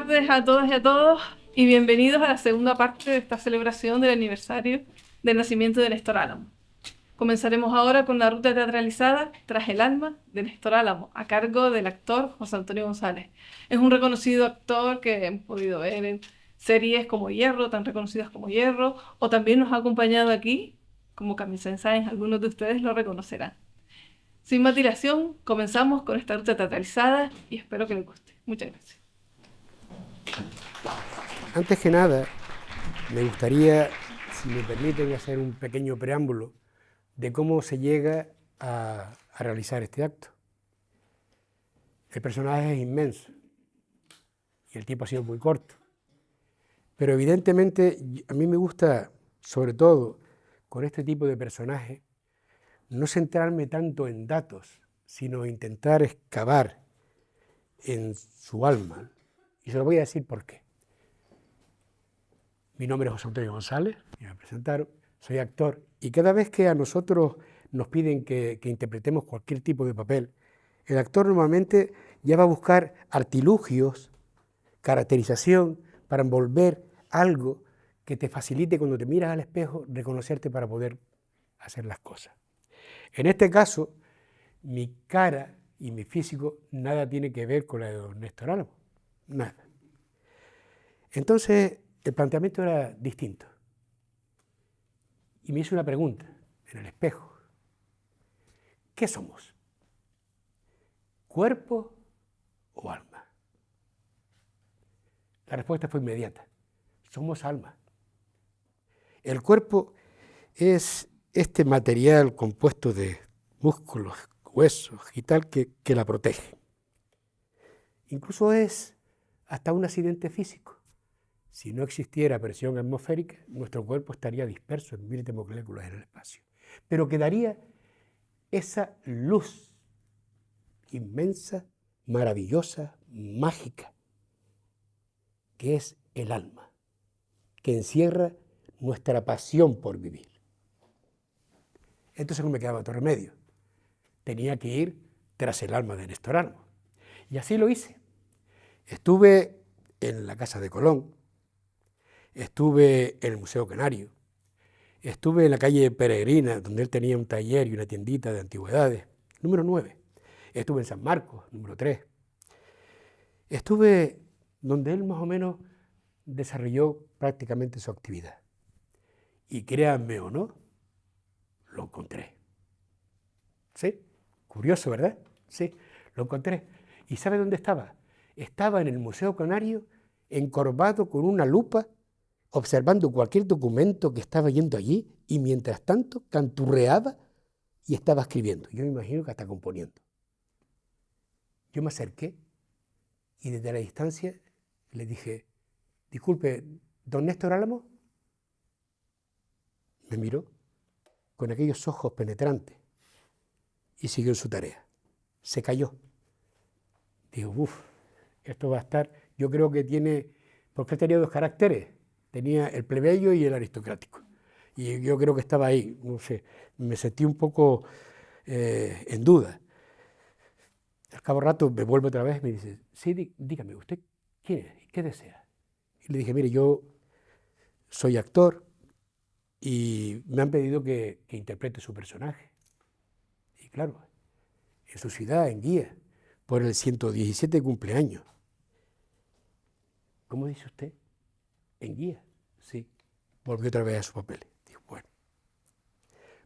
tardes a todas y a todos y bienvenidos a la segunda parte de esta celebración del aniversario del nacimiento de Néstor Álamo. Comenzaremos ahora con la ruta teatralizada Tras el alma de Néstor Álamo, a cargo del actor José Antonio González. Es un reconocido actor que hemos podido ver en series como Hierro, tan reconocidas como Hierro, o también nos ha acompañado aquí como Camisa en Sáenz, algunos de ustedes lo reconocerán. Sin más dilación, comenzamos con esta ruta teatralizada y espero que les guste. Muchas gracias. Antes que nada, me gustaría, si me permiten, hacer un pequeño preámbulo de cómo se llega a realizar este acto. El personaje es inmenso y el tiempo ha sido muy corto, pero evidentemente a mí me gusta, sobre todo con este tipo de personaje, no centrarme tanto en datos, sino intentar excavar en su alma. Y se lo voy a decir por qué. Mi nombre es José Antonio González, me presentaron, soy actor, y cada vez que a nosotros nos piden que interpretemos cualquier tipo de papel, el actor normalmente ya va a buscar artilugios, caracterización, para envolver algo que te facilite cuando te miras al espejo reconocerte para poder hacer las cosas. En este caso, mi cara y mi físico nada tiene que ver con la de don Néstor Álamo, nada. Entonces, el planteamiento era distinto. Y me hice una pregunta en el espejo. ¿Qué somos? ¿Cuerpo o alma? La respuesta fue inmediata. Somos alma. El cuerpo es este material compuesto de músculos, huesos y tal que la protege. Incluso es hasta un accidente físico. Si no existiera presión atmosférica, nuestro cuerpo estaría disperso en miles de moléculas en el espacio. Pero quedaría esa luz inmensa, maravillosa, mágica, que es el alma, que encierra nuestra pasión por vivir. Entonces no me quedaba otro remedio. Tenía que ir tras el alma de Néstor Álamo. Y así lo hice. Estuve en la Casa de Colón, estuve en el Museo Canario, estuve en la calle Peregrina, donde él tenía un taller y una tiendita de antigüedades, número 9. Estuve en San Marcos, número 3. Estuve donde él más o menos desarrolló prácticamente su actividad. Y créanme o no, lo encontré. ¿Sí? Curioso, ¿verdad? Sí, lo encontré. ¿Y sabe dónde estaba? Estaba en el Museo Canario, encorvado con una lupa, observando cualquier documento que estaba yendo allí, y mientras tanto canturreaba y estaba escribiendo. Yo me imagino que hasta componiendo. Yo me acerqué y desde la distancia le dije: disculpe, ¿don Néstor Álamo? Me miró con aquellos ojos penetrantes y siguió su tarea. Se cayó. Digo, uff, esto va a estar... Yo creo que tiene... Porque él tenía dos caracteres. Tenía el plebeyo y el aristocrático. Y yo creo que estaba ahí, no sé, me sentí un poco en duda. Al cabo rato me vuelve otra vez y me dice: sí, dígame, ¿usted quién es? ¿Qué desea? Y le dije: mire, yo soy actor y me han pedido que interprete su personaje. Y claro, en su ciudad, en Guía, por el 117 cumpleaños. ¿Cómo dice usted? En Guía, sí. Volvió otra vez a su papel. Dijo, bueno,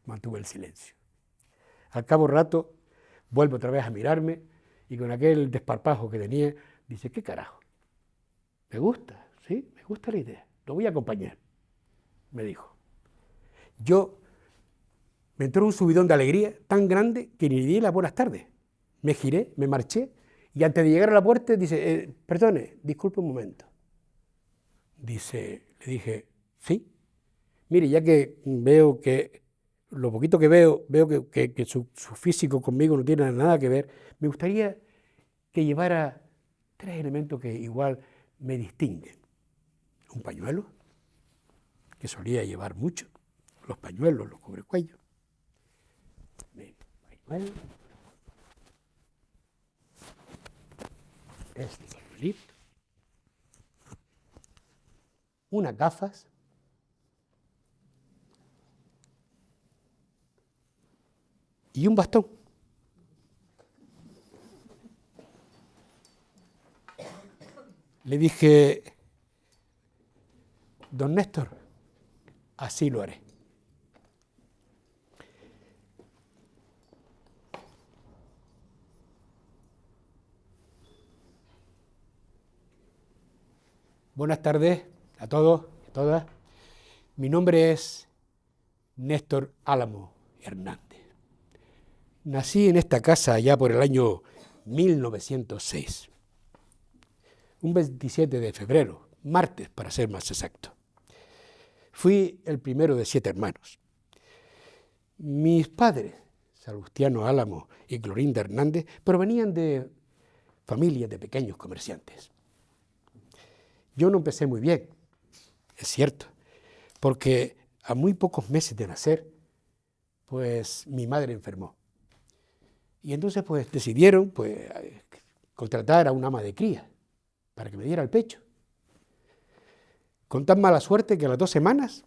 mantuvo el silencio. Al cabo rato, vuelve otra vez a mirarme y con aquel desparpajo que tenía, dice: ¿qué carajo? Me gusta, sí, me gusta la idea. Lo voy a acompañar, me dijo. Yo me entró un subidón de alegría tan grande que ni di las buenas tardes. Me giré, me marché y antes de llegar a la puerta dice: perdone, disculpe un momento. Dice, le dije: sí. Mire, ya que veo que, lo poquito que veo que su físico conmigo no tiene nada que ver, me gustaría que llevara 3 elementos que igual me distinguen. Un pañuelo, que solía llevar mucho, los pañuelos, los cubrecuellos. Pañuelo, este pañuelito, unas gafas y un bastón. Le dije, don Néstor, así lo haré. Buenas tardes a todos y a todas. Mi nombre es Néstor Álamo Hernández. Nací en esta casa allá por el año 1906. Un 27 de febrero, martes para ser más exacto. Fui el primero de 7 hermanos. Mis padres, Salustiano Álamo y Clorinda Hernández, provenían de familias de pequeños comerciantes. Yo no empecé muy bien, es cierto, porque a muy pocos meses de nacer, pues mi madre enfermó. Y entonces pues decidieron contratar a una ama de cría para que me diera el pecho. Con tan mala suerte que a las 2 semanas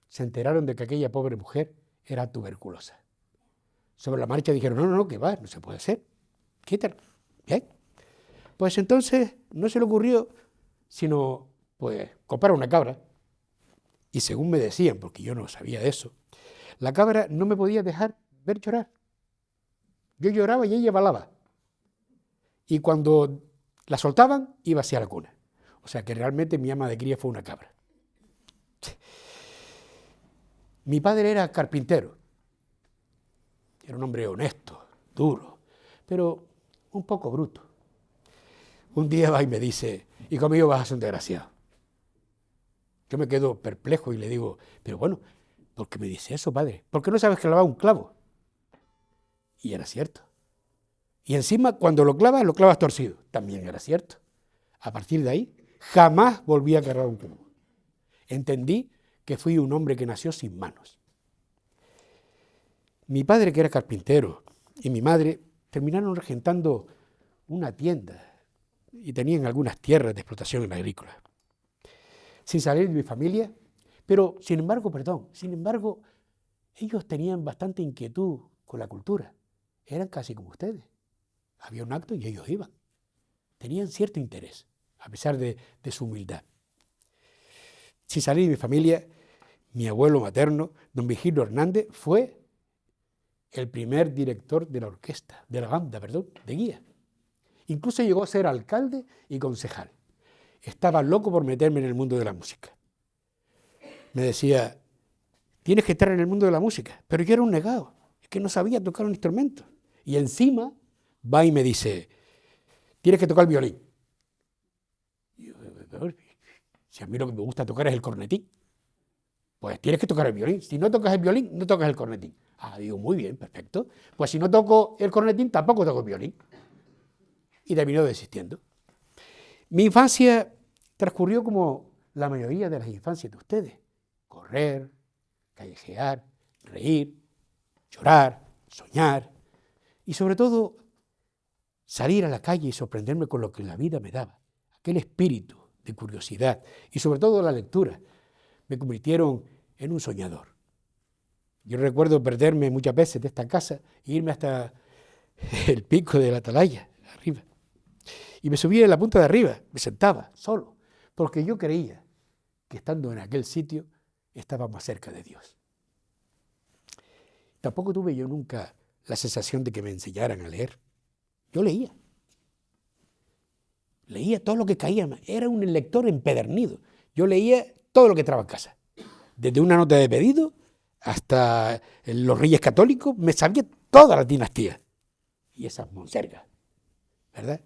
se enteraron de que aquella pobre mujer era tuberculosa. Sobre la marcha dijeron, no, que va, no se puede hacer, quítala. Bien. Pues entonces no se le ocurrió sino pues comprar una cabra. Y según me decían, porque yo no sabía de eso, la cabra no me podía dejar ver llorar. Yo lloraba y ella balaba. Y cuando la soltaban, iba hacia la cuna. O sea que realmente mi ama de cría fue una cabra. Mi padre era carpintero. Era un hombre honesto, duro, pero un poco bruto. Un día va y me dice, y conmigo vas a ser un desgraciado. Yo me quedo perplejo y le digo, pero bueno, ¿por qué me dice eso, padre? ¿Por qué no sabes clavar un clavo? Y era cierto. Y encima, cuando lo clavas torcido. También era cierto. A partir de ahí, jamás volví a clavar un clavo. Entendí que fui un hombre que nació sin manos. Mi padre, que era carpintero, y mi madre terminaron regentando una tienda y tenían algunas tierras de explotación agrícola. Sin salir de mi familia, pero sin embargo, ellos tenían bastante inquietud con la cultura. Eran casi como ustedes. Había un acto y ellos iban. Tenían cierto interés, a pesar de su humildad. Sin salir de mi familia, mi abuelo materno, don Vigilio Hernández, fue el primer director de la orquesta, de la banda, de guía. Incluso llegó a ser alcalde y concejal. Estaba loco por meterme en el mundo de la música. Me decía, tienes que estar en el mundo de la música. Pero yo era un negado, es que no sabía tocar un instrumento. Y encima va y me dice, tienes que tocar el violín. Y yo, si a mí lo que me gusta tocar es el cornetín, pues tienes que tocar el violín. Si no tocas el violín, no tocas el cornetín. Ah, digo, muy bien, perfecto. Pues si no toco el cornetín, tampoco toco el violín. Y terminó desistiendo. Mi infancia transcurrió como la mayoría de las infancias de ustedes. Correr, callejear, reír, llorar, soñar y sobre todo salir a la calle y sorprenderme con lo que la vida me daba. Aquel espíritu de curiosidad y sobre todo la lectura me convirtieron en un soñador. Yo recuerdo perderme muchas veces de esta casa e irme hasta el pico de la atalaya, arriba. Y me subía en la punta de arriba, me sentaba solo, porque yo creía que estando en aquel sitio estaba más cerca de Dios. Tampoco tuve yo nunca la sensación de que me enseñaran a leer. Yo leía. Leía todo lo que caía. Era un lector empedernido. Yo leía todo lo que entraba en casa. Desde una nota de pedido hasta los Reyes Católicos, me sabía todas las dinastías. Y esas monsergas, ¿verdad?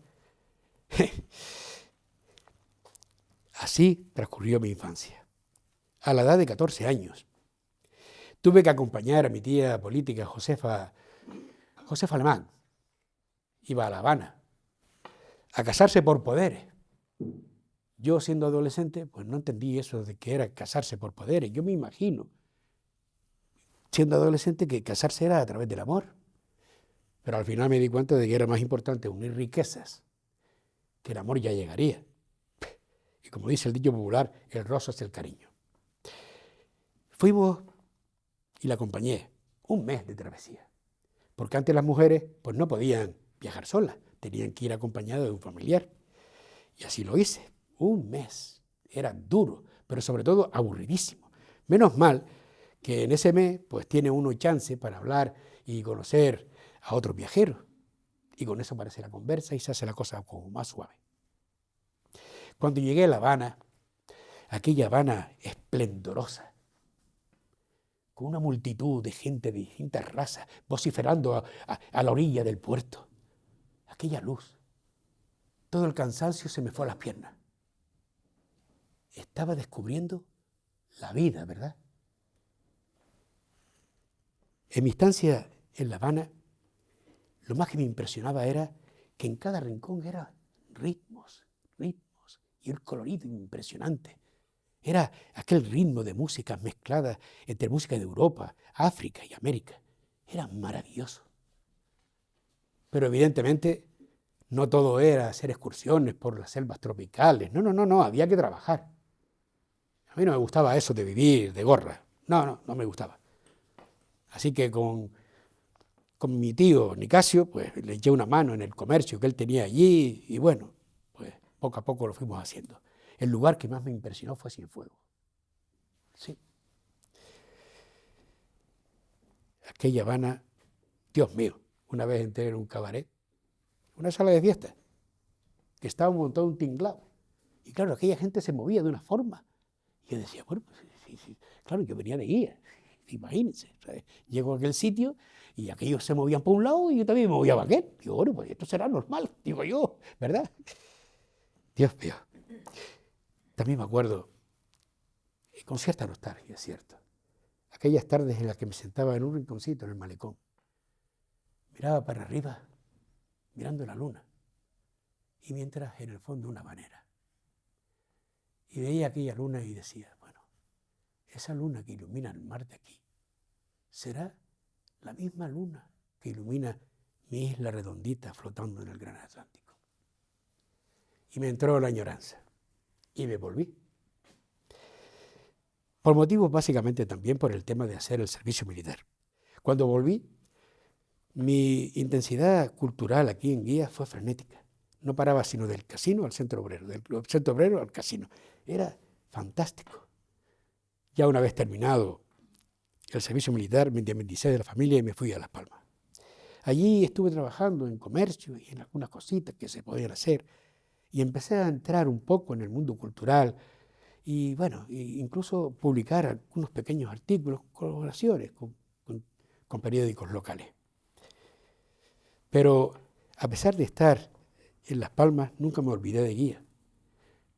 Así transcurrió mi infancia. A la edad de 14 años, tuve que acompañar a mi tía política, Josefa Alemán. Iba a La Habana a casarse por poderes. Yo, siendo adolescente, pues no entendí eso de que era casarse por poderes. Yo me imagino, siendo adolescente, que casarse era a través del amor. Pero al final me di cuenta de que era más importante unir riquezas, que el amor ya llegaría. Y como dice el dicho popular, el roso es el cariño. Fuimos y la acompañé 1 mes de travesía. Porque antes las mujeres pues no podían viajar solas, tenían que ir acompañadas de un familiar. Y así lo hice, 1 mes. Era duro, pero sobre todo aburridísimo. Menos mal que en ese mes pues tiene uno chance para hablar y conocer a otros viajeros. Y con eso parece la conversa y se hace la cosa como más suave. Cuando llegué a La Habana, aquella Habana esplendorosa, con una multitud de gente de distintas razas, vociferando a la orilla del puerto, aquella luz, todo el cansancio se me fue a las piernas. Estaba descubriendo la vida, ¿verdad? En mi estancia en La Habana, lo más que me impresionaba era que en cada rincón eran ritmos, y el colorido impresionante. Era aquel ritmo de música mezclada entre música de Europa, África y América. Era maravilloso. Pero evidentemente no todo era hacer excursiones por las selvas tropicales. No, había que trabajar. A mí no me gustaba eso de vivir de gorra. No me gustaba. Así que con mi tío Nicasio, pues le eché una mano en el comercio que él tenía allí y bueno, pues poco a poco lo fuimos haciendo. El lugar que más me impresionó fue Cienfuegos. Sí. Aquella Habana, Dios mío, una vez entré en un cabaret, una sala de fiesta, que estaba montado un tinglao. Y claro, aquella gente se movía de una forma. Y yo decía, bueno, pues sí. Claro, yo venía de guía, imagínense. ¿Sabes? Llego a aquel sitio y aquellos se movían por un lado y yo también me movía para aquel. Digo, bueno, pues esto será normal, digo yo, ¿verdad? Dios mío. También me acuerdo, con cierta nostalgia, es cierto, aquellas tardes en las que me sentaba en un rinconcito en el malecón, miraba para arriba, mirando la luna, y mientras en el fondo una habanera. Y veía aquella luna y decía, bueno, esa luna que ilumina el mar de aquí, será la misma luna que ilumina mi isla redondita flotando en el gran Atlántico. Y me entró la añoranza, y me volví. Por motivos básicamente también por el tema de hacer el servicio militar. Cuando volví, mi intensidad cultural aquí en Guía fue frenética. No paraba sino del casino al centro obrero, del centro obrero al casino. Era fantástico. Ya una vez terminado el servicio militar, me independicé de la familia y me fui a Las Palmas. Allí estuve trabajando en comercio y en algunas cositas que se podían hacer y empecé a entrar un poco en el mundo cultural y bueno, incluso publicar algunos pequeños artículos, colaboraciones con periódicos locales. Pero a pesar de estar en Las Palmas, nunca me olvidé de Guía,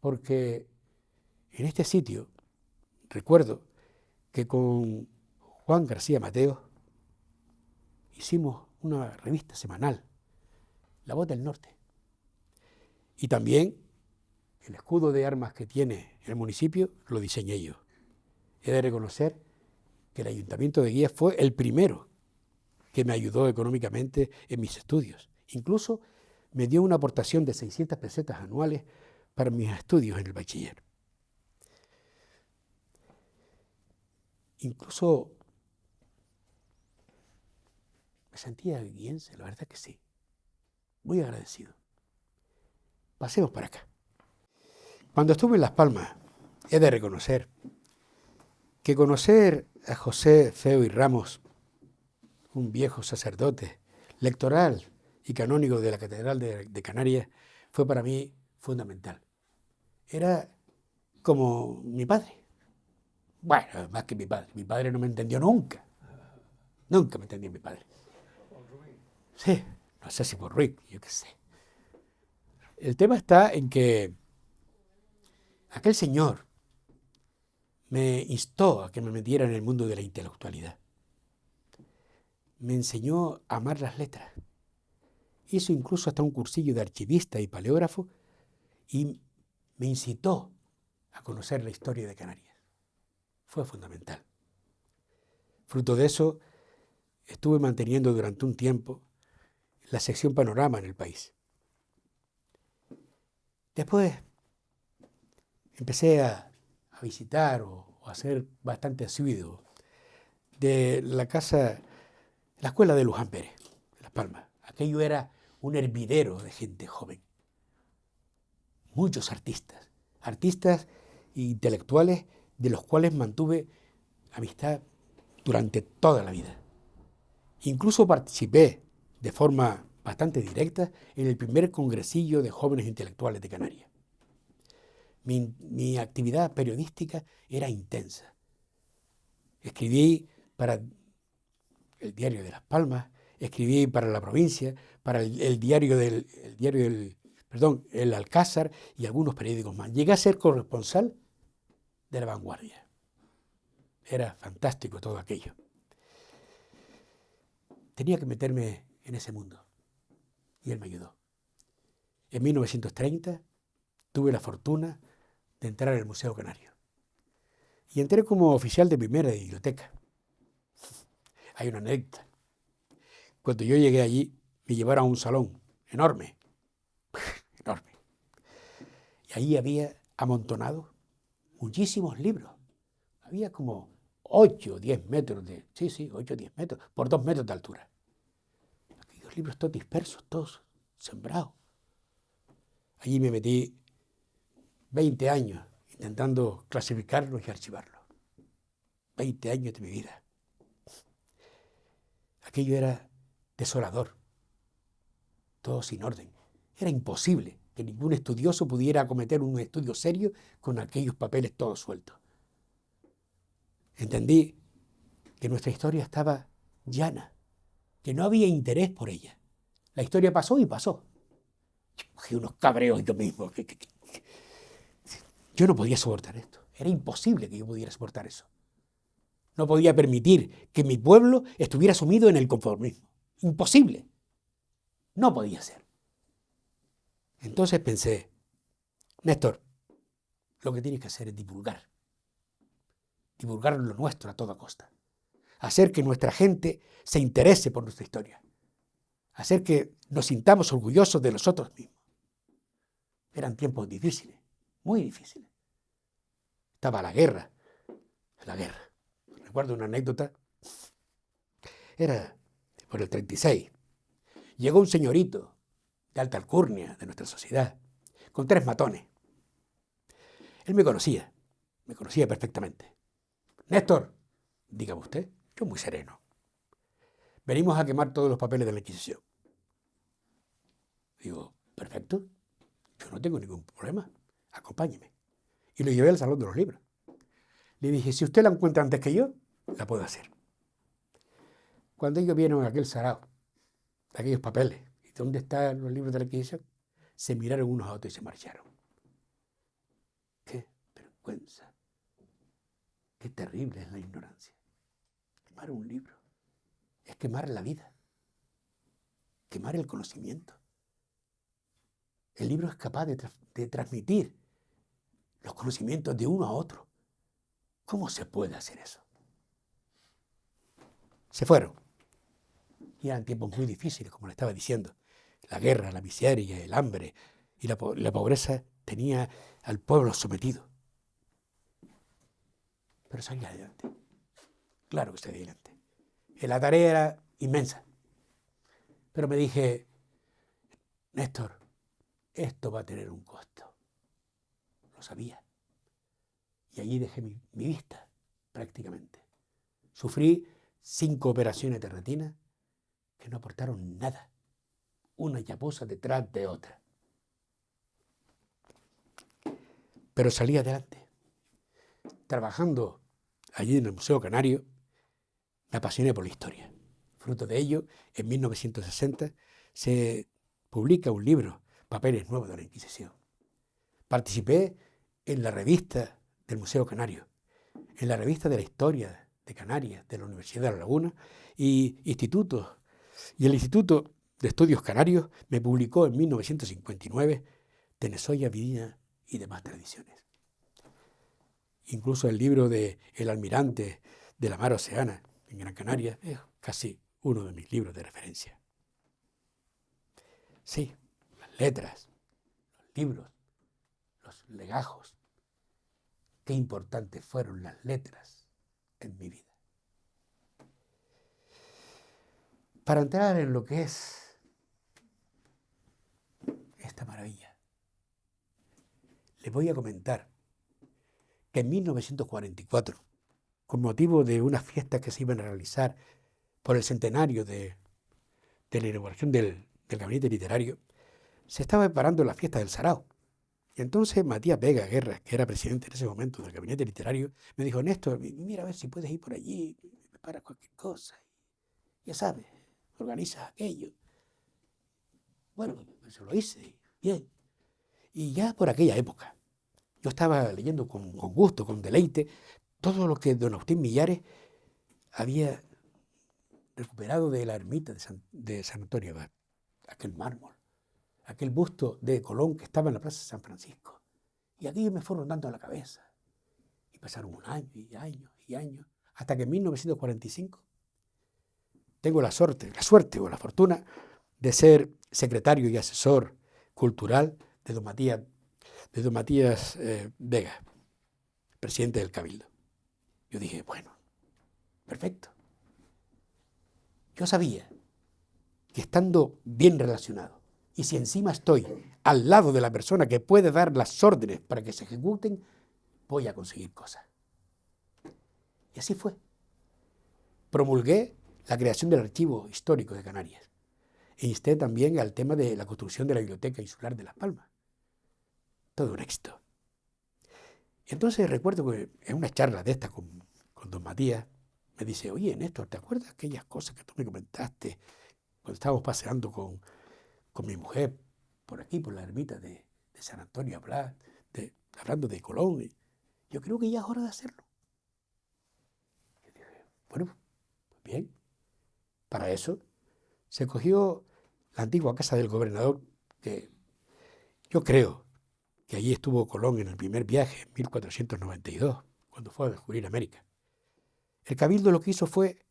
porque en este sitio recuerdo que con Juan García Mateo hicimos una revista semanal, La Voz del Norte, y también el escudo de armas que tiene el municipio lo diseñé yo. He de reconocer que el Ayuntamiento de Guía fue el primero que me ayudó económicamente en mis estudios. Incluso me dio una aportación de 600 pesetas anuales para mis estudios en el bachiller. Incluso me sentía guiense, la verdad que sí. Muy agradecido. Pasemos para acá. Cuando estuve en Las Palmas, he de reconocer que conocer a José Feo y Ramos, un viejo sacerdote, lectoral y canónigo de la Catedral de Canarias, fue para mí fundamental. Era como mi padre. Bueno, más que mi padre no me entendió nunca. Nunca me entendió mi padre. Sí, no sé si por Rick, yo qué sé. El tema está en que aquel señor me instó a que me metiera en el mundo de la intelectualidad. Me enseñó a amar las letras. Hizo incluso hasta un cursillo de archivista y paleógrafo y me incitó a conocer la historia de Canarias. Fue fundamental. Fruto de eso, estuve manteniendo durante un tiempo la sección Panorama en el país. Después empecé a visitar o a ser bastante asiduo de la casa, la escuela de Luján Pérez, de Las Palmas. Aquello era un hervidero de gente joven. Muchos artistas e intelectuales de los cuales mantuve amistad durante toda la vida. Incluso participé de forma bastante directa en el primer congresillo de jóvenes intelectuales de Canarias. Mi actividad periodística era intensa. Escribí para el diario de Las Palmas, escribí para La Provincia, para el diario el Alcázar y algunos periódicos más. Llegué a ser corresponsal de La Vanguardia. Era fantástico todo aquello. Tenía que meterme en ese mundo y él me ayudó. En 1930 tuve la fortuna de entrar en el Museo Canario y entré como oficial de primera de biblioteca. Hay una anécdota. Cuando yo llegué allí, me llevaron a un salón enorme, enorme. Y allí había amontonados muchísimos libros. Había como 8 o 10 metros 8 o 10 metros, por 2 metros de altura. Aquellos libros todos dispersos, todos sembrados. Allí me metí 20 años intentando clasificarlos y archivarlos. 20 años de mi vida. Aquello era desolador, todo sin orden. Era imposible que ningún estudioso pudiera acometer un estudio serio con aquellos papeles todos sueltos. Entendí que nuestra historia estaba llana, que no había interés por ella. La historia pasó y pasó. Yo cogí unos cabreos yo mismo. Yo no podía soportar esto. Era imposible que yo pudiera soportar eso. No podía permitir que mi pueblo estuviera sumido en el conformismo. Imposible. No podía ser. Entonces pensé, Néstor, lo que tienes que hacer es divulgar. Divulgar lo nuestro a toda costa. Hacer que nuestra gente se interese por nuestra historia. Hacer que nos sintamos orgullosos de nosotros mismos. Eran tiempos difíciles, muy difíciles. Estaba la guerra. Recuerdo una anécdota. Era por el 36. Llegó un señorito de alta alcurnia de nuestra sociedad, con 3 matones. Él me conocía perfectamente. Néstor, dígame usted, yo muy sereno. Venimos a quemar todos los papeles de la Inquisición. Digo, perfecto, yo no tengo ningún problema, acompáñeme. Y lo llevé al Salón de los Libros. Le dije, si usted la encuentra antes que yo, la puedo hacer. Cuando ellos vieron aquel sarao, aquellos papeles, ¿y dónde están los libros de la Inquisición? Se miraron unos a otros y se marcharon. ¡Qué vergüenza! ¡Qué terrible es la ignorancia! Quemar un libro es quemar la vida, quemar el conocimiento. El libro es capaz de transmitir los conocimientos de uno a otro. ¿Cómo se puede hacer eso? Se fueron. Y eran tiempos muy difíciles, como le estaba diciendo. La guerra, la miseria, el hambre y la pobreza tenía al pueblo sometido. Pero salí adelante. Claro que salí adelante. La tarea era inmensa. Pero me dije, Néstor, esto va a tener un costo. Lo sabía. Y allí dejé mi vista, prácticamente. Sufrí 5 operaciones de retina que no aportaron nada. Una llaposa detrás de otra. Pero salí adelante. Trabajando allí en el Museo Canario, me apasioné por la historia. Fruto de ello, en 1960 se publica un libro, Papeles Nuevos de la Inquisición. Participé en la revista del Museo Canario, en la revista de la historia de Canarias, de la Universidad de La Laguna, y institutos. Y el Instituto de Estudios Canarios me publicó en 1959 Tenesoya, Vidina y demás tradiciones. Incluso el libro de El almirante de la mar Oceana en Gran Canaria es casi uno de mis libros de referencia. Sí, las letras, los libros, los legajos, qué importantes fueron las letras en mi vida. Para entrar en lo que es esta maravilla, les voy a comentar que en 1944, con motivo de unas fiestas que se iban a realizar por el centenario de la inauguración del gabinete literario, se estaba preparando la fiesta del Sarao. Y entonces Matías Vega Guerra, que era presidente en ese momento del gabinete literario, me dijo: Néstor, mira a ver si puedes ir por allí, preparas cualquier cosa. Ya sabes, organizas aquello. Bueno, eso lo hice, bien. Y ya por aquella época, yo estaba leyendo con gusto, con deleite, todo lo que don Agustín Millares había recuperado de la ermita de San Antonio Abad, aquel mármol, aquel busto de Colón que estaba en la plaza de San Francisco. Y aquello me fue rondando a la cabeza. Y pasaron un año y años y años, hasta que en 1945 tengo la suerte o la fortuna de ser secretario y asesor cultural de don Matías Vega, presidente del Cabildo. Yo dije, bueno, perfecto. Yo sabía que estando bien relacionado, y si encima estoy al lado de la persona que puede dar las órdenes para que se ejecuten, voy a conseguir cosas. Y así fue. Promulgué la creación del Archivo Histórico de Canarias. E insté también al tema de la construcción de la Biblioteca Insular de Las Palmas. Todo un éxito. Y entonces recuerdo que en una charla de esta con don Matías, me dice: oye, Néstor, ¿te acuerdas aquellas cosas que tú me comentaste cuando estábamos paseando con mi mujer por aquí, por la ermita de San Antonio Abad, hablando de Colón? Yo creo que ya es hora de hacerlo. Y dije, bueno, bien. Para eso se cogió la antigua casa del gobernador, que yo creo que allí estuvo Colón en el primer viaje, en 1492, cuando fue a descubrir América. El cabildo lo que hizo fue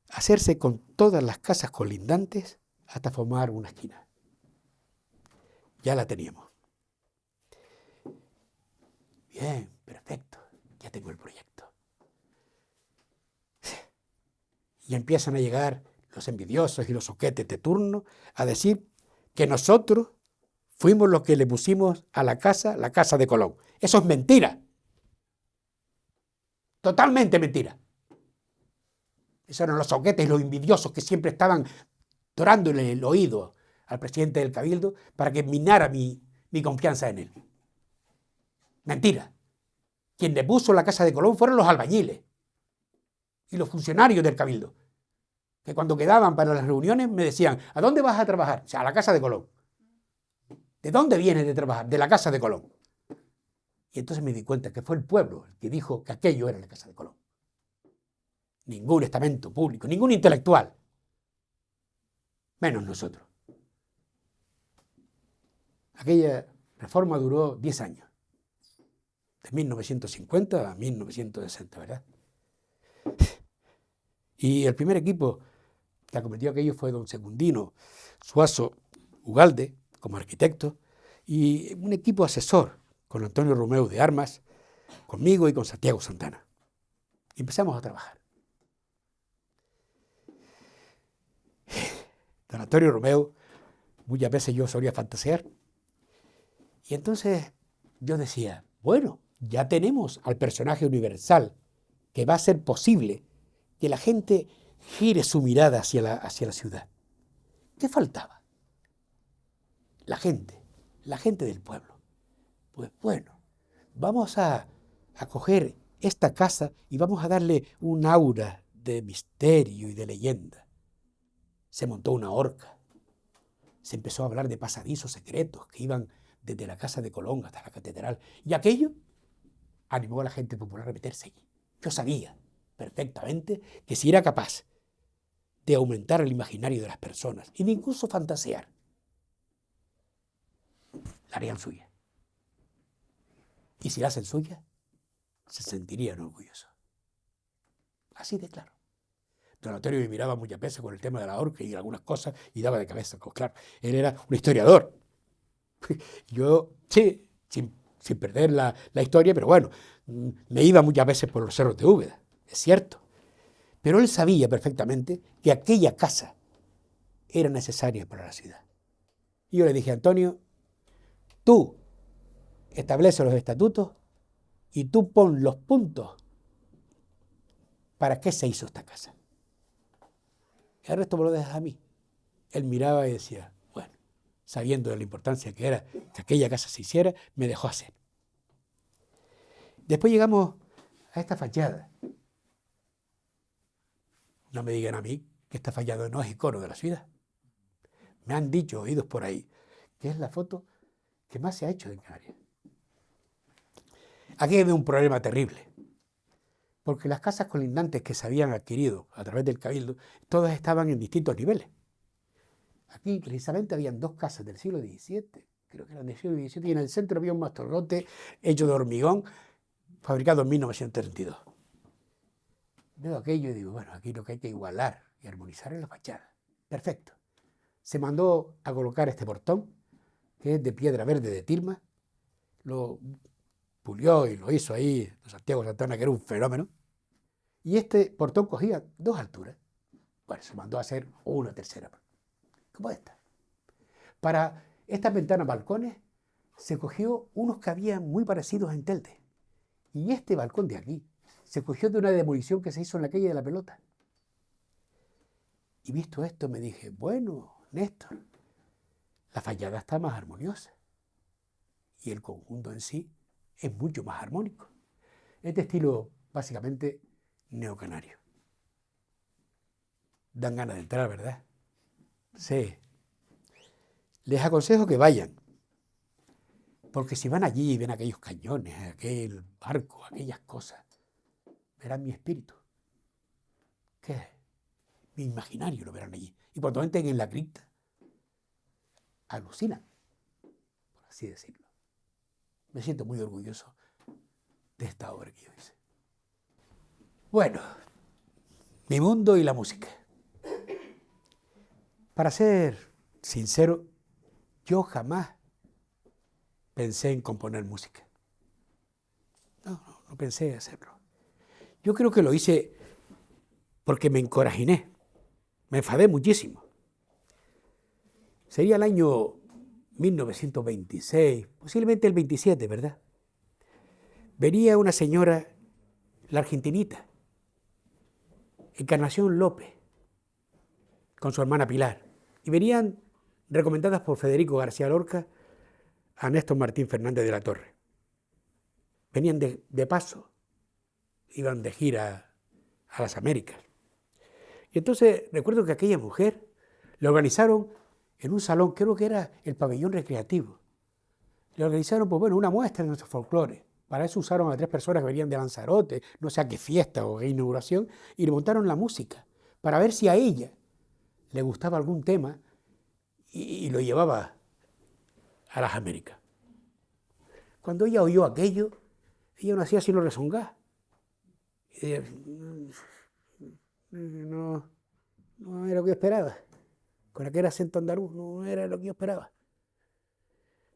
hacerse con todas las casas colindantes hasta formar una esquina. Ya la teníamos. Bien, perfecto, ya tengo el proyecto. Y empiezan a llegar los envidiosos y los soquetes de turno a decir que nosotros fuimos los que le pusimos a la casa de Colón. Eso es mentira. Totalmente mentira. Esos eran los soquetes y los envidiosos que siempre estaban dorándole el oído al presidente del Cabildo para que minara mi confianza en él. Mentira. Quien le puso la casa de Colón fueron los albañiles y los funcionarios del Cabildo, que cuando quedaban para las reuniones me decían: ¿a dónde vas a trabajar? O sea, a la casa de Colón. ¿De dónde vienes de trabajar? De la casa de Colón. Y entonces me di cuenta que fue el pueblo el que dijo que aquello era la casa de Colón. Ningún estamento público, ningún intelectual, menos nosotros. Aquella reforma duró 10 años, de 1950 a 1960, ¿verdad? Y el primer equipo que acometió aquello fue don Secundino Suazo Ugalde, como arquitecto, y un equipo asesor, con Antonio Romeu de Armas, conmigo y con Santiago Santana. Y empezamos a trabajar. Don Antonio Romeu, muchas veces yo solía fantasear, y entonces yo decía, bueno, ya tenemos al personaje universal que va a ser posible que la gente gire su mirada hacia la ciudad. ¿Qué faltaba? La gente del pueblo. Pues bueno, vamos a coger esta casa y vamos a darle un aura de misterio y de leyenda. Se montó una horca, se empezó a hablar de pasadizos secretos que iban desde la casa de Colón hasta la catedral, y aquello animó a la gente popular a meterse allí. Yo sabía perfectamente que si era capaz de aumentar el imaginario de las personas y de incluso fantasear, la harían suya. Y si la hacen suya, se sentirían orgullosos. Así de claro. Don Antonio me miraba muchas veces con el tema de la horca y algunas cosas y daba de cabeza. Pues claro, él era un historiador. Yo, sí, sin sin perder la historia, pero bueno, me iba muchas veces por los cerros de Úbeda, es cierto. Pero él sabía perfectamente que aquella casa era necesaria para la ciudad. Y yo le dije, Antonio, tú establece los estatutos y tú pon los puntos para qué se hizo esta casa. El resto me lo dejas a mí. Él miraba y decía, bueno, sabiendo de la importancia que era que aquella casa se hiciera, me dejó hacer. Después llegamos a esta fachada. No me digan a mí que esta fachada no es icono de la ciudad. Me han dicho, oídos por ahí, que es la foto que más se ha hecho de Canarias. Aquí hay un problema terrible, porque las casas colindantes que se habían adquirido a través del Cabildo, todas estaban en distintos niveles. Aquí precisamente habían dos casas del siglo XVII, creo que eran del siglo XVII, y en el centro había un mastorrote hecho de hormigón, fabricado en 1932. Veo aquello y digo, bueno, aquí lo que hay que igualar y armonizar es la fachada. Perfecto. Se mandó a colocar este portón, que es de piedra verde de Tilma, lo pulió y lo hizo ahí Santiago Santana, que era un fenómeno, y este portón cogía 2 alturas. Bueno, se mandó a hacer una tercera, como esta. Para estas ventanas balcones se cogió unos que había muy parecidos en Telde. Y este balcón de aquí se cogió de una demolición que se hizo en la calle de la Pelota. Y visto esto me dije, bueno, Néstor, la fachada está más armoniosa. Y el conjunto en sí es mucho más armónico. Este estilo básicamente neocanario. Dan ganas de entrar, ¿verdad? Sí. Les aconsejo que vayan. Porque si van allí y ven aquellos cañones, aquel barco, aquellas cosas, verán mi espíritu. ¿Qué es? Mi imaginario lo verán allí. Y cuando entren en la cripta, alucinan, por así decirlo. Me siento muy orgulloso de esta obra que yo hice. Bueno, mi mundo y la música. Para ser sincero, yo jamás pensé en componer música. No pensé en hacerlo. Yo creo que lo hice porque me encorajiné, me enfadé muchísimo. Sería el año 1926, posiblemente el 27, ¿verdad? Venía una señora, la argentinita, Encarnación López, con su hermana Pilar, y venían recomendadas por Federico García Lorca a Néstor Martín Fernández de la Torre. Venían de paso, iban de gira a las Américas. Y entonces recuerdo que aquella mujer la organizaron en un salón, creo que era el pabellón recreativo. Le organizaron, pues bueno, una muestra de nuestro folclore. Para eso usaron a 3 personas que venían de Lanzarote, no sé a qué fiesta o qué inauguración, y le montaron la música, para ver si a ella le gustaba algún tema y lo llevaba a las Américas. Cuando ella oyó aquello, ella no hacía sino rezongar. No era lo que yo esperaba. Con aquel acento andaluz no era lo que yo esperaba.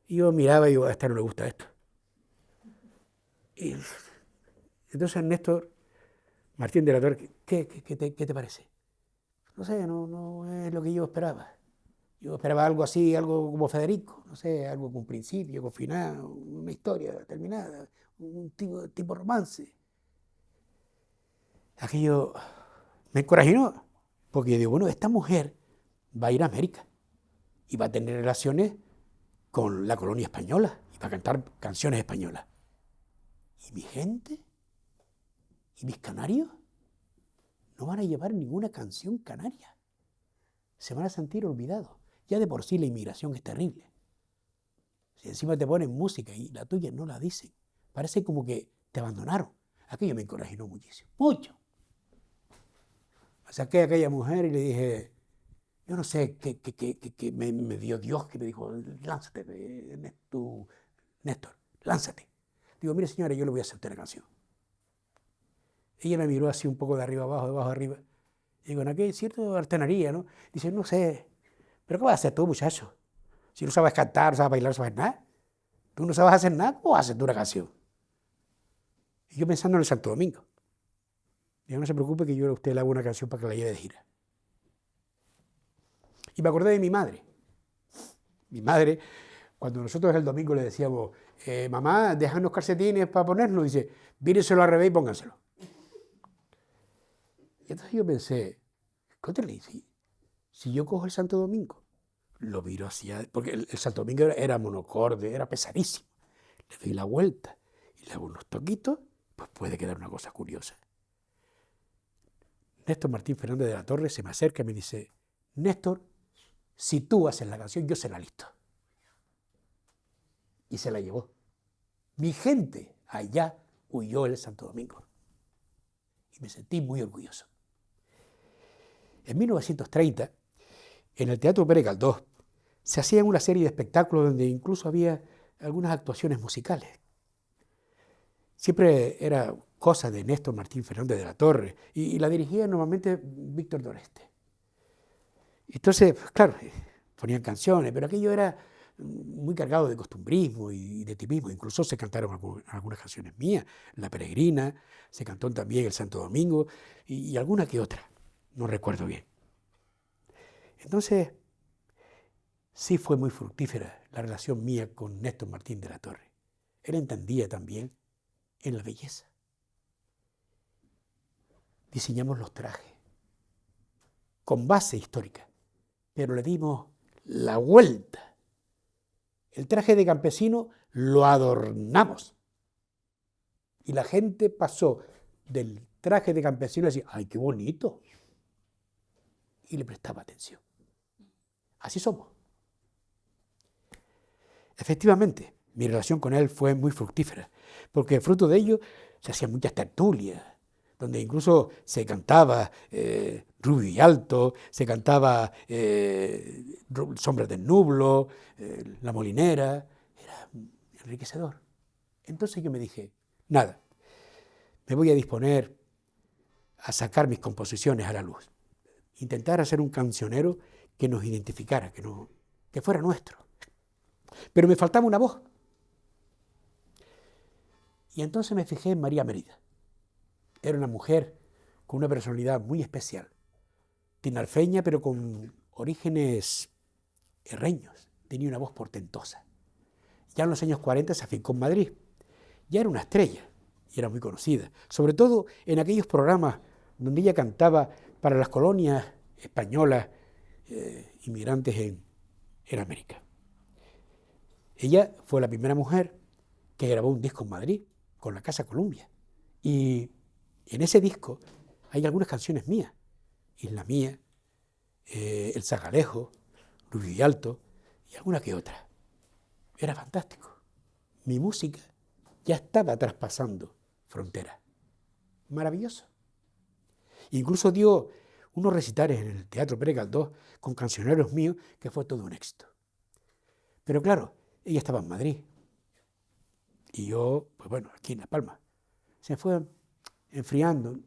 Y yo miraba y digo, a esta no le gusta esto. Y entonces Néstor Martín de la Torre, ¿qué te parece? No sé, no es lo que yo esperaba. Yo esperaba algo así, algo como Federico, no sé, algo con principio, con final, una historia terminada, un tipo romance. Aquello me encorajinó, porque yo digo, bueno, esta mujer va a ir a América y va a tener relaciones con la colonia española y va a cantar canciones españolas. ¿Y mi gente? ¿Y mis canarios? No van a llevar ninguna canción canaria. Se van a sentir olvidados. Ya de por sí la inmigración es terrible. Si encima te ponen música y la tuya no la dicen, parece como que te abandonaron. Aquello me encorajinó muchísimo, mucho. Saqué a aquella mujer y le dije, yo no sé qué me dio Dios, que me dijo, lánzate, Néstor, lánzate. Digo, mire señora, yo le voy a hacer usted la canción. Ella me miró así un poco de arriba abajo, de abajo arriba. Y digo, ¿no? ¿Qué cierto artenaría, no? Dice, no sé, ¿pero qué vas a hacer tú, muchacho? Si no sabes cantar, no sabes bailar, no sabes nada. Tú no sabes hacer nada, ¿cómo haces tú una canción? Y yo pensando en el Santo Domingo. Digo, no se preocupe que yo a usted le hago una canción para que la lleve de gira. Y me acordé de mi madre. Mi madre, cuando nosotros el domingo le decíamos, mamá, déjanos calcetines para ponernos, dice, vírenselo al revés y pónganselo. Y entonces yo pensé, ¿qué te le dice? Si yo cojo el Santo Domingo, lo viro hacia... Porque el Santo Domingo era monocorde, era pesadísimo. Le doy la vuelta y le hago unos toquitos, pues puede quedar una cosa curiosa. Néstor Martín Fernández de la Torre se me acerca y me dice, Néstor, si tú haces la canción, yo se la listo. Y se la llevó. Mi gente allá huyó el Santo Domingo. Y me sentí muy orgulloso. En 1930, en el Teatro Pérez Galdós, se hacían una serie de espectáculos donde incluso había algunas actuaciones musicales. Siempre era cosa de Néstor Martín Fernández de la Torre y la dirigía normalmente Víctor Doreste. Entonces, claro, ponían canciones, pero aquello era muy cargado de costumbrismo y de tipismo. Incluso se cantaron algunas canciones mías, La Peregrina, se cantó también El Santo Domingo y alguna que otra, no recuerdo bien. Entonces, sí fue muy fructífera la relación mía con Néstor Martín de la Torre. Él entendía también en la belleza. Diseñamos los trajes con base histórica, pero le dimos la vuelta. El traje de campesino lo adornamos. Y la gente pasó del traje de campesino a decir, ¡ay, qué bonito! Y le prestaba atención. Así somos. Efectivamente, mi relación con él fue muy fructífera, porque fruto de ello se hacían muchas tertulias, donde incluso se cantaba Rubio y Alto, se cantaba Sombras del Nublo, La Molinera, era enriquecedor. Entonces yo me dije, nada, me voy a disponer a sacar mis composiciones a la luz, intentar hacer un cancionero que nos identificara, que fuera nuestro. Pero me faltaba una voz. Y entonces me fijé en María Mérida. Era una mujer con una personalidad muy especial, tinalfeña, pero con orígenes herreños. Tenía una voz portentosa. Ya en los años 40 se afincó en Madrid. Ya era una estrella y era muy conocida, sobre todo en aquellos programas donde ella cantaba para las colonias españolas inmigrantes en América. Ella fue la primera mujer que grabó un disco en Madrid con la Casa Columbia. Y en ese disco hay algunas canciones mías. Isla Mía, El Zagalejo, Rubio y Alto y alguna que otra. Era fantástico. Mi música ya estaba traspasando fronteras. Maravilloso. Incluso dio unos recitales en el Teatro Pérez Galdós con cancioneros míos que fue todo un éxito. Pero claro, ella estaba en Madrid y yo, pues bueno, aquí en La Palma. Se fue enfriando.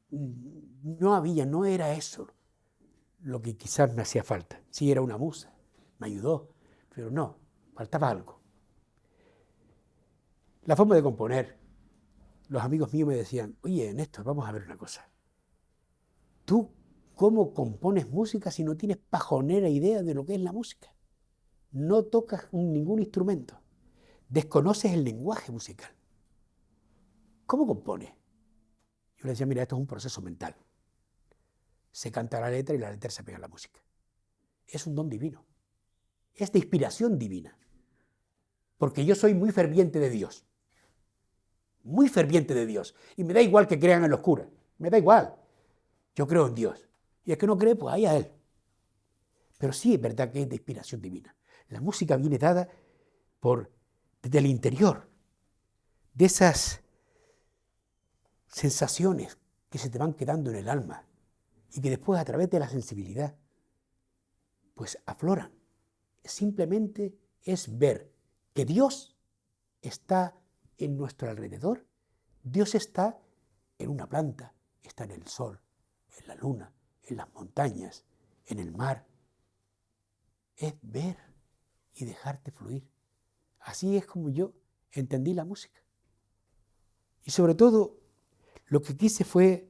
No era eso lo que quizás me hacía falta. Sí, era una musa, me ayudó, pero no, faltaba algo. La forma de componer, los amigos míos me decían, oye, Néstor, vamos a ver una cosa. ¿Tú cómo compones música si no tienes pajonera idea de lo que es la música? No tocas ningún instrumento, desconoces el lenguaje musical. ¿Cómo compones? Yo le decía, mira, esto es un proceso mental. Se canta la letra y la letra se pega a la música. Es un don divino. Es de inspiración divina. Porque yo soy muy ferviente de Dios. Muy ferviente de Dios. Y me da igual que crean en los curas. Me da igual. Yo creo en Dios. Y el que no cree, pues ahí a él. Pero sí es verdad que es de inspiración divina. La música viene dada desde el interior. De esas sensaciones que se te van quedando en el alma y que después a través de la sensibilidad pues afloran. Simplemente es ver que Dios está en nuestro alrededor. Dios está en una planta, está en el sol, en la luna, en las montañas, en el mar. Es ver y dejarte fluir Así es como yo entendí la música. Y sobre todo, lo que quise fue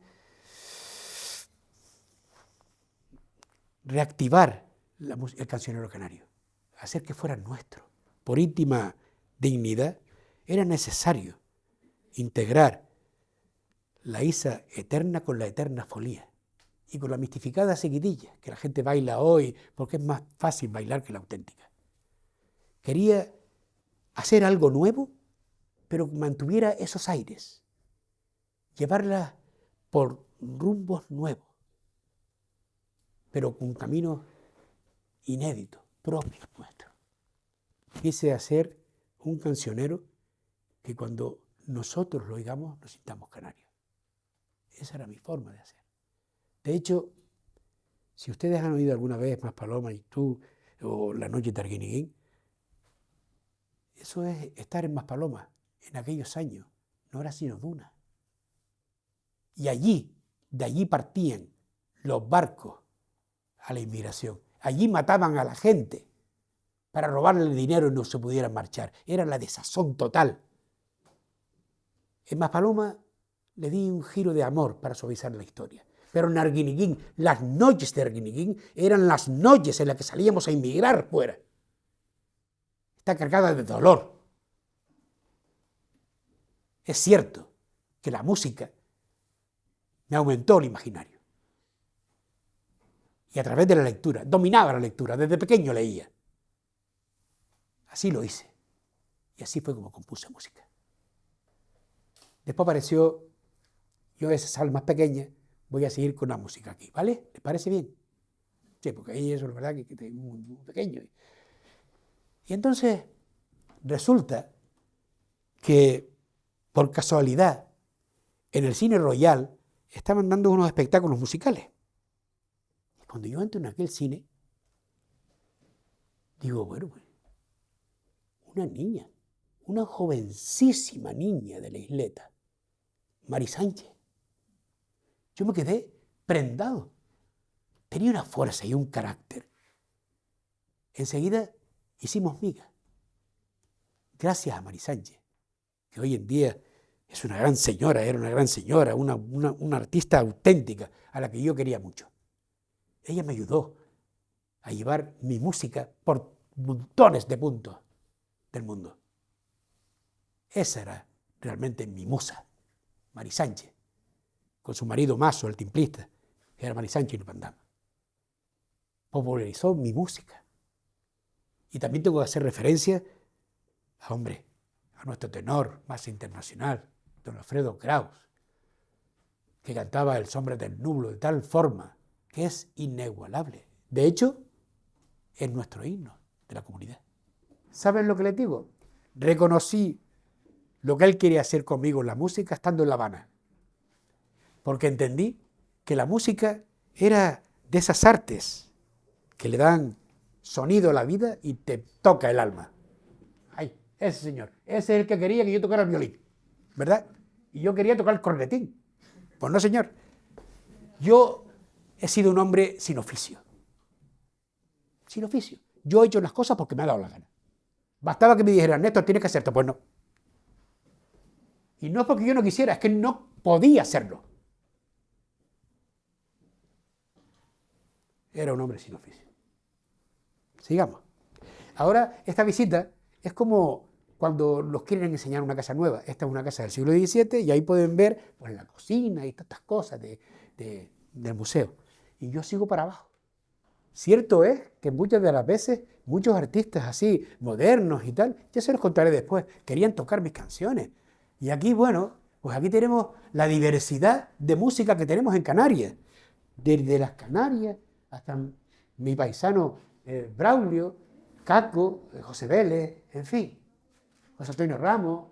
reactivar el cancionero canario, hacer que fuera nuestro. Por íntima dignidad, era necesario integrar la isa eterna con la eterna folía y con la mistificada seguidilla, que la gente baila hoy porque es más fácil bailar que la auténtica. Quería hacer algo nuevo, pero que mantuviera esos aires, llevarla por rumbos nuevos, pero con caminos inéditos, propios nuestros. Quise hacer un cancionero que cuando nosotros lo oigamos nos sintamos canarios. Esa era mi forma de hacer. De hecho, si ustedes han oído alguna vez Maspalomas y tú, o La Noche de Arguineguín, eso es estar en Maspalomas en aquellos años, no era sino duna. Y de allí partían los barcos a la inmigración. Allí mataban a la gente para robarle el dinero y no se pudieran marchar. Era la desazón total. En Maspalomas le di un giro de amor para suavizar la historia. Pero en Arguineguín, las noches de Arguineguín eran las noches en las que salíamos a inmigrar fuera. Está cargada de dolor. Es cierto que la música me aumentó el imaginario. Y a través de la lectura, dominaba la lectura, desde pequeño leía. Así lo hice. Y así fue como compuse música. Después apareció, yo esa sala más pequeña, voy a seguir con la música aquí, ¿vale? ¿Les parece bien? Sí, porque ahí eso es verdad que es muy pequeño. Y entonces resulta que, por casualidad, en el Cine Royal estaban dando unos espectáculos musicales. Y cuando yo entro en aquel cine, digo, bueno, una niña, una jovencísima niña de la isleta, Mari Sánchez. Yo me quedé prendado. Tenía una fuerza y un carácter. Enseguida hicimos miga. Gracias a Mari Sánchez, que hoy en día es una gran señora, era una gran señora, una artista auténtica, a la que yo quería mucho. Ella me ayudó a llevar mi música por montones de puntos del mundo. Esa era realmente mi musa, Mari Sánchez, con su marido Maso, el timplista, que era Mari Sánchez y Lupandama. Popularizó mi música. Y también tengo que hacer referencia a nuestro tenor más internacional, don Alfredo Kraus, que cantaba El Sombra del Nublo de tal forma que es inigualable. De hecho, es nuestro himno de la comunidad. ¿Saben lo que les digo? Reconocí lo que él quería hacer conmigo en la música estando en La Habana, porque entendí que la música era de esas artes que le dan sonido a la vida y te toca el alma. Ay, ese señor, ese es el que quería que yo tocara el violín, ¿verdad? Y yo quería tocar el cornetín. Pues no, señor. Yo he sido un hombre sin oficio. Sin oficio. Yo he hecho las cosas porque me ha dado la gana. Bastaba que me dijeran, Néstor, tienes que hacerlo. Pues no. Y no es porque yo no quisiera, es que no podía hacerlo. Era un hombre sin oficio. Sigamos. Ahora, esta visita es como cuando los quieren enseñar una casa nueva. Esta es una casa del siglo XVII y ahí pueden ver pues, la cocina y todas estas cosas del museo. Y yo sigo para abajo. Cierto es que muchas de las veces muchos artistas así, modernos y tal, ya se los contaré después, querían tocar mis canciones. Y aquí, bueno, pues aquí tenemos la diversidad de música que tenemos en Canarias. Desde las Canarias hasta mi paisano Braulio, Caco, José Vélez, en fin. José Antonio Ramos,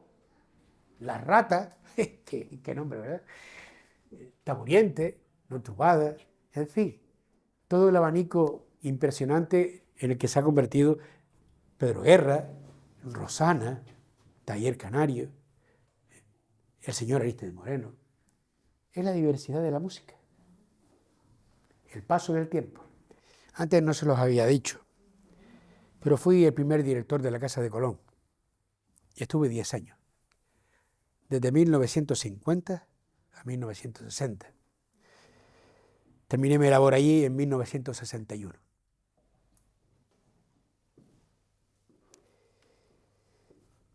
La Rata, qué nombre, ¿verdad? Taburiente, Notubadas, en fin. Todo el abanico impresionante en el que se ha convertido Pedro Guerra, Rosana, Taller Canario, el señor Arístides Moreno. Es la diversidad de la música. El paso del tiempo. Antes no se los había dicho, pero fui el primer director de la Casa de Colón. y estuve 10 años, desde 1950 a 1960. Terminé mi labor allí en 1961.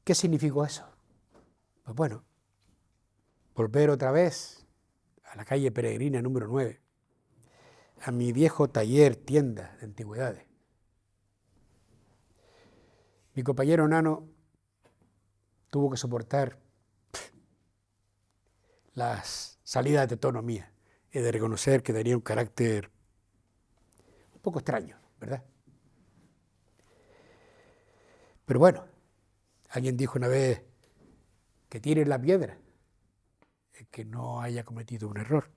¿Qué significó eso? Pues bueno, volver otra vez a la calle Peregrina número 9, a mi viejo taller, tienda de antigüedades. Mi compañero Nano tuvo que soportar las salidas de tono mías. He de reconocer que tenía un carácter un poco extraño, ¿verdad? Pero bueno, alguien dijo una vez que tire la piedra, el que no haya cometido un error.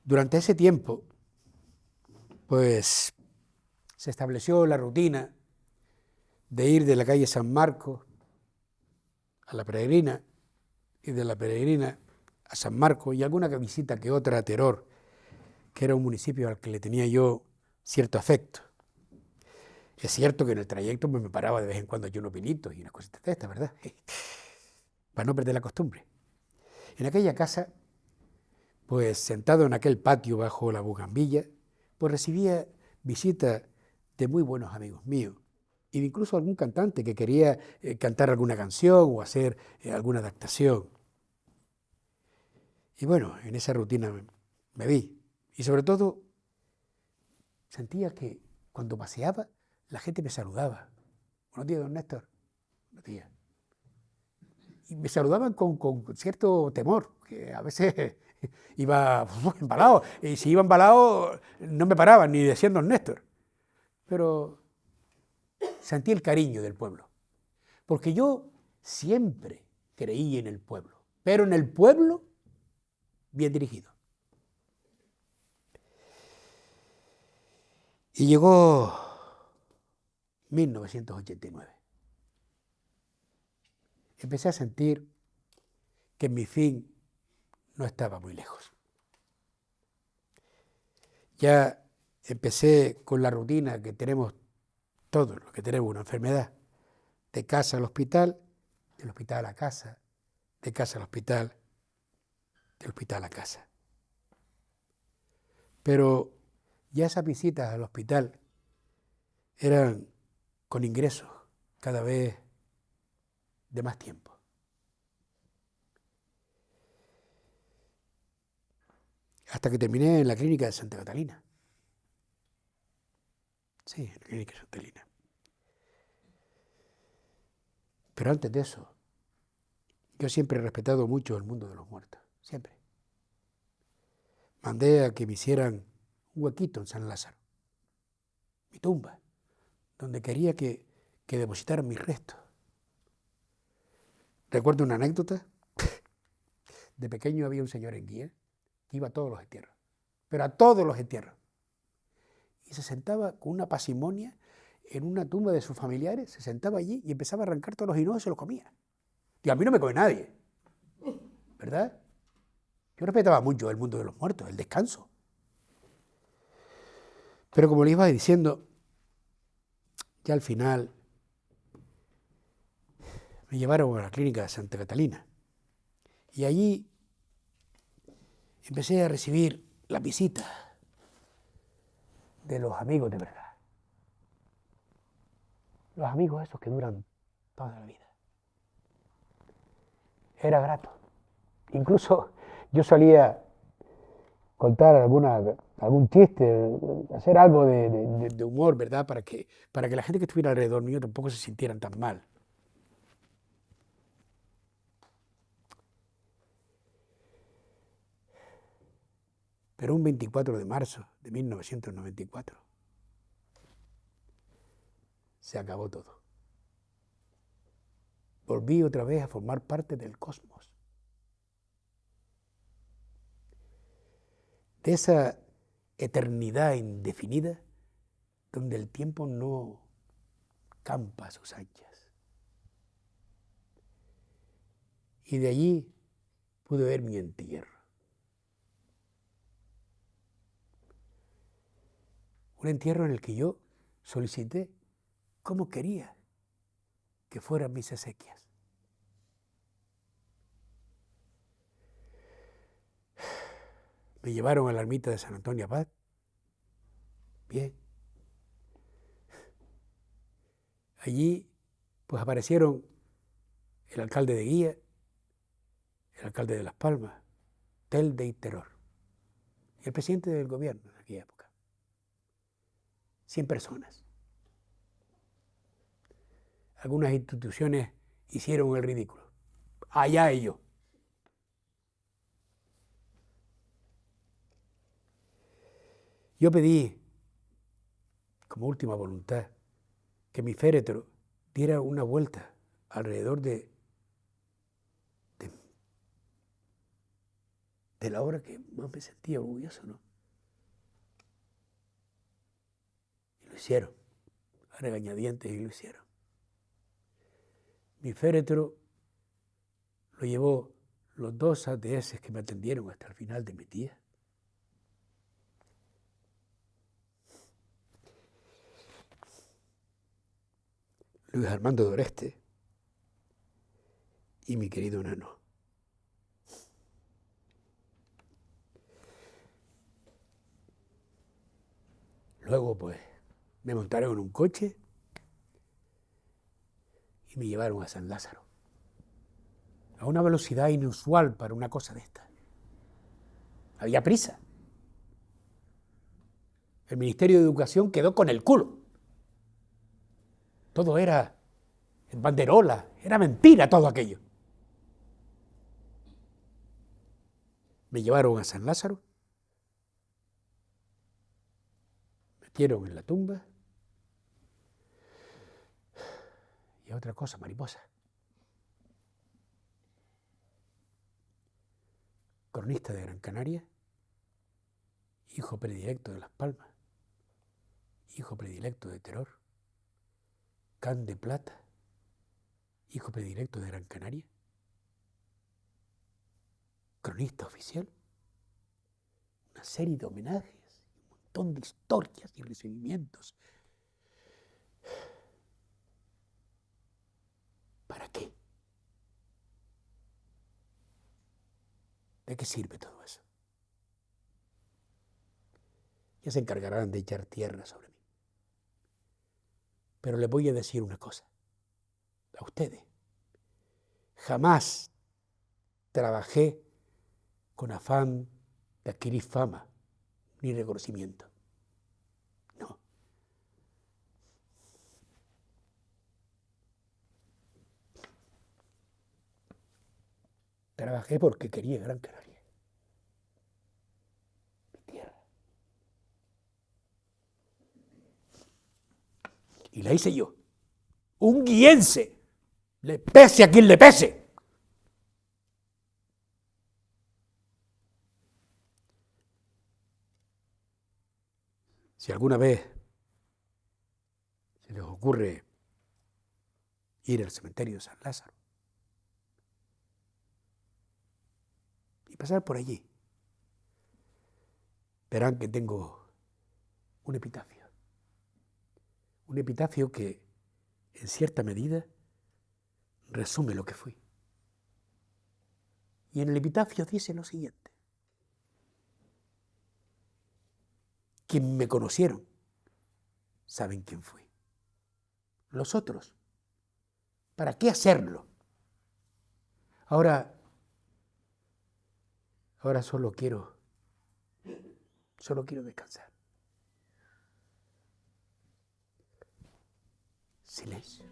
Durante ese tiempo, pues se estableció la rutina de ir de la calle San Marcos a la Peregrina y de la Peregrina a San Marcos y alguna visita que otra a Teror, que era un municipio al que le tenía yo cierto afecto. Es cierto que en el trayecto pues, me paraba de vez en cuando yo unos pinitos y unas cositas de estas, ¿verdad? Para no perder la costumbre. En aquella casa, pues sentado en aquel patio bajo la bugambilla, pues recibía visitas de muy buenos amigos míos, e incluso algún cantante que quería cantar alguna canción o hacer alguna adaptación. Y bueno, en esa rutina me vi. Y sobre todo, sentía que cuando paseaba, la gente me saludaba. Buenos días, don Néstor. Buenos días. Y me saludaban con cierto temor, que a veces iba embalado. Y si iba embalado, no me paraban ni decían don Néstor. Pero sentí el cariño del pueblo. Porque yo siempre creí en el pueblo. Pero en el pueblo, bien dirigido. Y llegó 1989. Empecé a sentir que mi fin no estaba muy lejos. Ya empecé con la rutina que tenemos todos los que tenemos una enfermedad, de casa al hospital, del hospital a la casa, de casa al hospital, del hospital a casa. Pero ya esas visitas al hospital eran con ingresos cada vez de más tiempo. Hasta que terminé en la clínica de Santa Catalina. Sí, en la clínica de Santa Catalina. Pero antes de eso, yo siempre he respetado mucho el mundo de los muertos, siempre. Mandé a que me hicieran un huequito en San Lázaro, mi tumba, donde quería que depositaran mis restos. Recuerdo una anécdota. De pequeño había un señor en Guía que iba a todos los entierros, pero a todos los entierros. Y se sentaba con una pasimonia en una tumba de sus familiares, se sentaba allí y empezaba a arrancar todos los hinojes y se los comía. Digo, a mí no me come nadie, ¿verdad? Yo respetaba mucho el mundo de los muertos, el descanso. Pero como le iba diciendo, ya al final me llevaron a la clínica de Santa Catalina. Y allí empecé a recibir las visitas de los amigos de verdad. Los amigos esos que duran toda la vida. Era grato. Incluso yo solía contar algún chiste, hacer algo de humor, ¿verdad? Para que la gente que estuviera alrededor mío tampoco se sintieran tan mal. Pero un 24 de marzo de 1994 se acabó todo. Volví otra vez a formar parte del cosmos. De esa eternidad indefinida donde el tiempo no campa a sus anchas. Y de allí pude ver mi entierro. Un entierro en el que yo solicité cómo quería que fueran mis exequias. Me llevaron a la ermita de San Antonio Abad. Bien. Allí pues aparecieron el alcalde de Guía, el alcalde de Las Palmas, Telde y Terror, y el presidente del gobierno en aquella época. 100 personas. Algunas instituciones hicieron el ridículo. Allá ellos. Yo pedí, como última voluntad, que mi féretro diera una vuelta alrededor de la obra que más me sentía orgulloso, ¿no? Y lo hicieron, a regañadientes, y lo hicieron. Mi féretro lo llevó los 2 ATS que me atendieron hasta el final de mi día. Luis Armando de Oreste y mi querido Nano. Luego, pues, me montaron en un coche y me llevaron a San Lázaro. A una velocidad inusual para una cosa de esta. Había prisa. El Ministerio de Educación quedó con el culo. Todo era banderola, era mentira todo aquello. Me llevaron a San Lázaro, metieron en la tumba y otra cosa, mariposa. Cronista de Gran Canaria, hijo predilecto de Las Palmas, hijo predilecto de Terror, Can de Plata, hijo predilecto de Gran Canaria, cronista oficial, una serie de homenajes, un montón de historias y recibimientos. ¿Para qué? ¿De qué sirve todo eso? Ya se encargarán de echar tierra sobre mí. Pero les voy a decir una cosa, a ustedes. Jamás trabajé con afán de adquirir fama ni reconocimiento. No. Trabajé porque quería Gran Canaria, mi tierra. Y la hice yo, un guiense, le pese a quien le pese. Si alguna vez se les ocurre ir al cementerio de San Lázaro y pasar por allí, verán que tengo un epitafio que en cierta medida resume lo que fui. Y en el epitafio dice lo siguiente: quienes me conocieron saben quién fui. Los otros, ¿para qué hacerlo? Ahora solo quiero descansar. Silencio.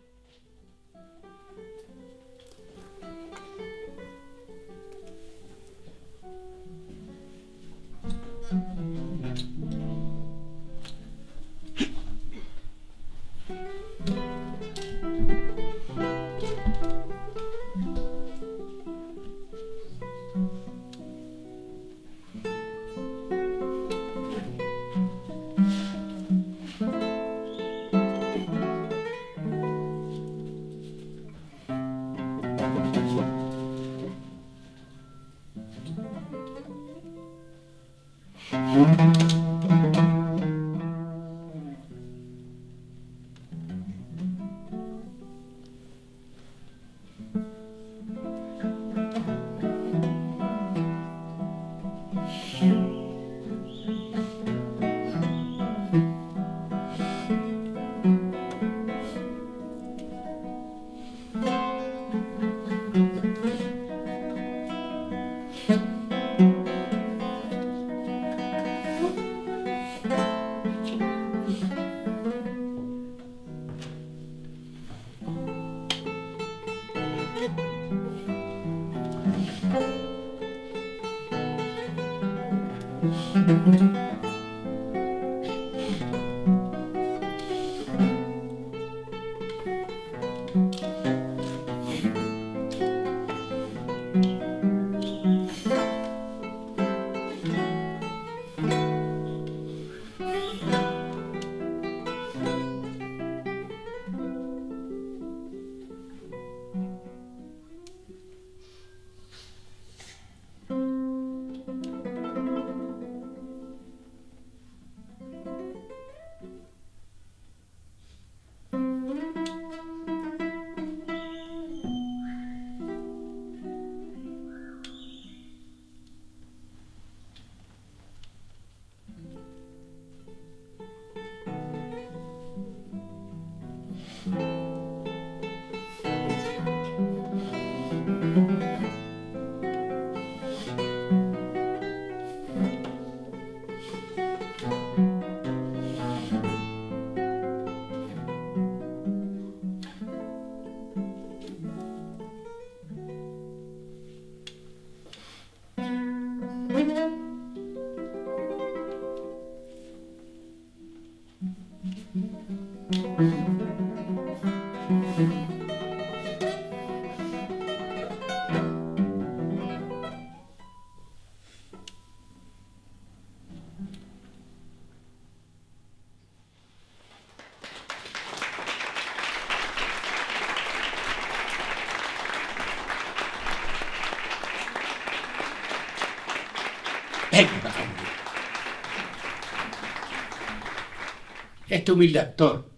Este humilde actor,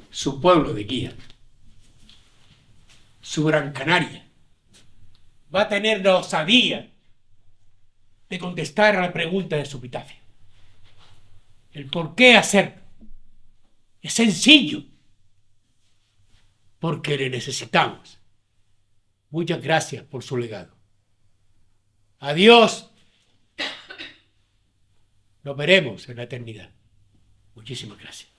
su pueblo de guía, su Gran Canaria, va a tener la osadía de contestar a la pregunta de su epitafio. El por qué hacerlo es sencillo, porque le necesitamos. Muchas gracias por su legado. Adiós. Nos veremos en la eternidad. Muchísimas gracias.